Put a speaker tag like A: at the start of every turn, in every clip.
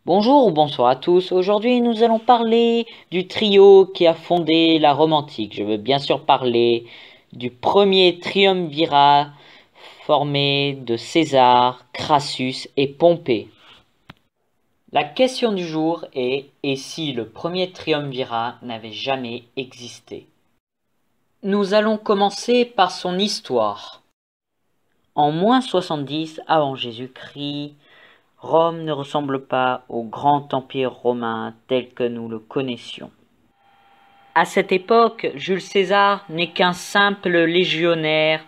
A: Bonjour ou bonsoir à tous. Aujourd'hui, nous allons parler du trio qui a fondé la Rome antique. Je veux bien sûr parler du premier triumvirat formé de César, Crassus et Pompée. La question du jour est: et si le premier triumvirat n'avait jamais existé? Nous allons commencer par son histoire. En -70 avant Jésus-Christ, Rome ne ressemble pas au grand empire romain tel que nous le connaissions. À cette époque, Jules César n'est qu'un simple légionnaire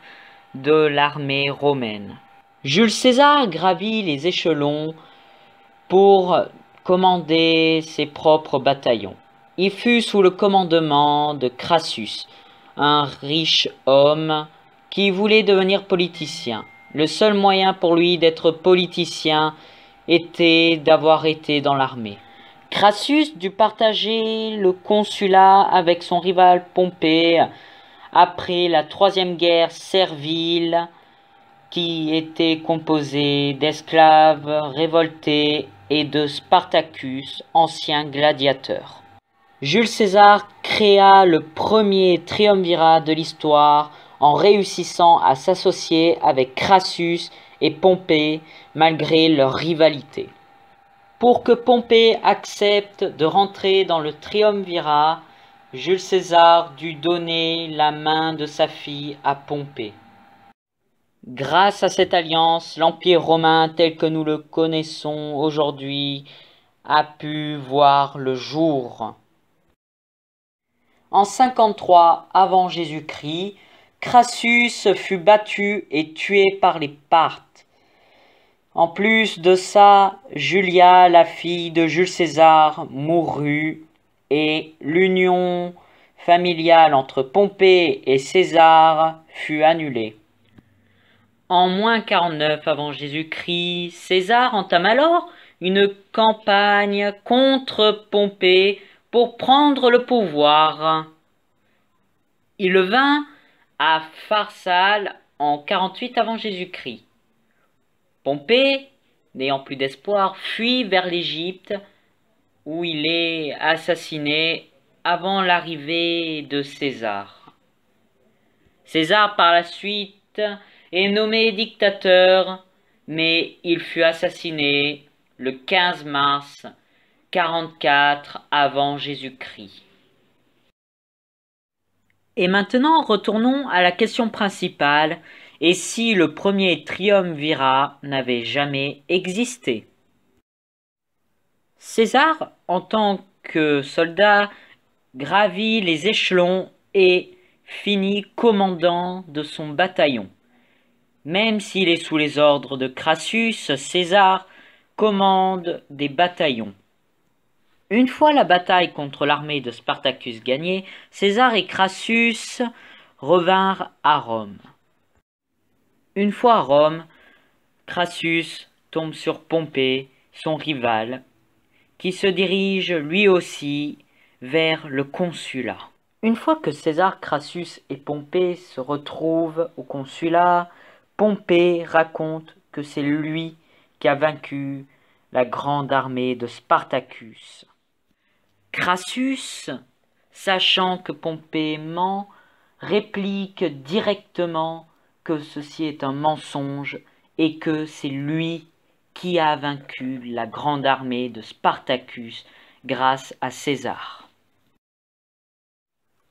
A: de l'armée romaine. Jules César gravit les échelons pour commander ses propres bataillons. Il fut sous le commandement de Crassus, un riche homme qui voulait devenir politicien. Le seul moyen pour lui d'être politicien était d'avoir été dans l'armée. Crassus dut partager le consulat avec son rival Pompée après la troisième guerre servile qui était composée d'esclaves révoltés et de Spartacus, ancien gladiateur. Jules César créa le premier triumvirat de l'histoire en réussissant à s'associer avec Crassus et Pompée malgré leur rivalité. Pour que Pompée accepte de rentrer dans le triumvirat, Jules César dut donner la main de sa fille à Pompée. Grâce à cette alliance, l'Empire romain tel que nous le connaissons aujourd'hui a pu voir le jour. En 53 avant Jésus-Christ, Crassus fut battu et tué par les Parthes. En plus de ça, Julia, la fille de Jules César, mourut et l'union familiale entre Pompée et César fut annulée. En -49 avant Jésus-Christ, César entame alors une campagne contre Pompée pour prendre le pouvoir. Il le vint à Pharsale en 48 avant Jésus-Christ. Pompée, n'ayant plus d'espoir, fuit vers l'Égypte où il est assassiné avant l'arrivée de César. César par la suite est nommé dictateur, mais il fut assassiné le 15 mars 44 avant Jésus-Christ. Et maintenant, retournons à la question principale: et si le premier triumvirat n'avait jamais existé? César, en tant que soldat, gravit les échelons et finit commandant de son bataillon. Même s'il est sous les ordres de Crassus, César commande des bataillons. Une fois la bataille contre l'armée de Spartacus gagnée, César et Crassus revinrent à Rome. Une fois à Rome, Crassus tombe sur Pompée, son rival, qui se dirige lui aussi vers le consulat. Une fois que César, Crassus et Pompée se retrouvent au consulat, Pompée raconte que c'est lui qui a vaincu la grande armée de Spartacus. Crassus, sachant que Pompée ment, réplique directement que ceci est un mensonge et que c'est lui qui a vaincu la grande armée de Spartacus grâce à César.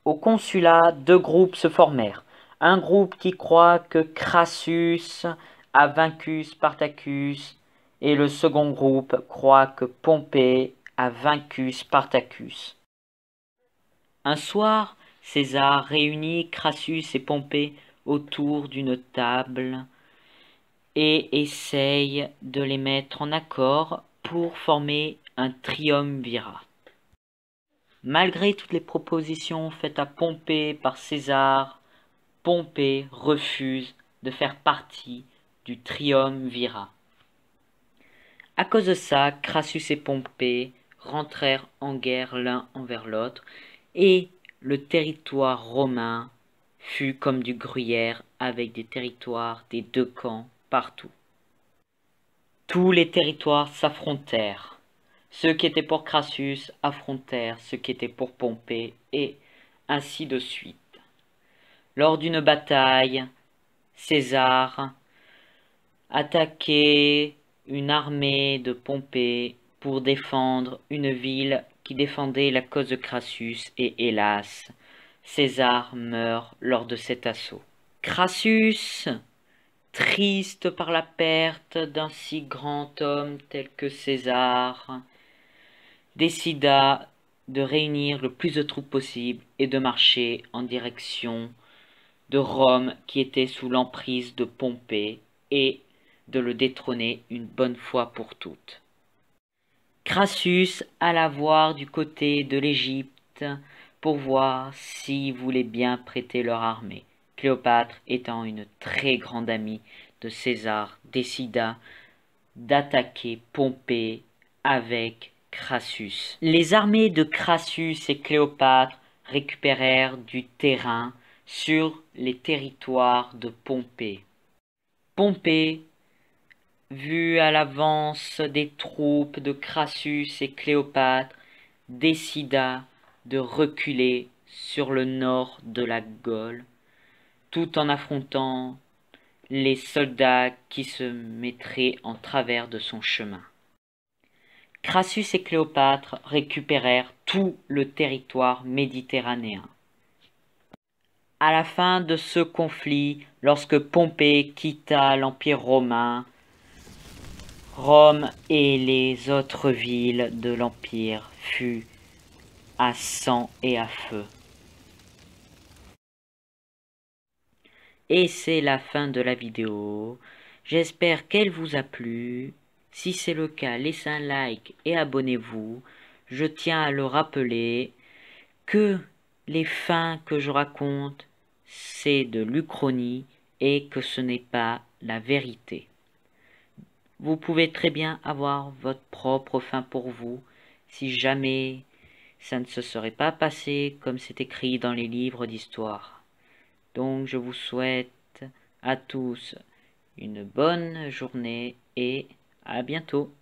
A: Au consulat, deux groupes se formèrent. Un groupe qui croit que Crassus a vaincu Spartacus et le second groupe croit que Pompée a vaincu Spartacus. Un soir, César réunit Crassus et Pompée autour d'une table et essaye de les mettre en accord pour former un triumvirat. Malgré toutes les propositions faites à Pompée par César, Pompée refuse de faire partie du triumvirat. À cause de ça, Crassus et Pompée rentrèrent en guerre l'un envers l'autre et le territoire romain fut comme du gruyère avec des territoires des deux camps partout. Tous les territoires s'affrontèrent. Ceux qui étaient pour Crassus affrontèrent ceux qui étaient pour Pompée, et ainsi de suite. Lors d'une bataille, César attaquait une armée de Pompée pour défendre une ville qui défendait la cause de Crassus, et hélas, César meurt lors de cet assaut. Crassus, triste par la perte d'un si grand homme tel que César, décida de réunir le plus de troupes possible et de marcher en direction de Rome qui était sous l'emprise de Pompée et de le détrôner une bonne fois pour toutes. Crassus alla voir du côté de l'Égypte pour voir s'ils voulaient bien prêter leur armée. Cléopâtre, étant une très grande amie de César, décida d'attaquer Pompée avec Crassus. Les armées de Crassus et Cléopâtre récupérèrent du terrain sur les territoires de Pompée. Pompée, vu à l'avance des troupes de Crassus et Cléopâtre, décida de reculer sur le nord de la Gaule, tout en affrontant les soldats qui se mettraient en travers de son chemin. Crassus et Cléopâtre récupérèrent tout le territoire méditerranéen. À la fin de ce conflit, lorsque Pompée quitta l'Empire romain, Rome et les autres villes de l'Empire furent à sang et à feu. Et c'est la fin de la vidéo. J'espère qu'elle vous a plu. Si c'est le cas, laissez un like et abonnez-vous. Je tiens à le rappeler que les fins que je raconte, c'est de l'Uchronie et que ce n'est pas la vérité. Vous pouvez très bien avoir votre propre fin pour vous, si jamais ça ne se serait pas passé comme c'est écrit dans les livres d'histoire. Donc je vous souhaite à tous une bonne journée et à bientôt.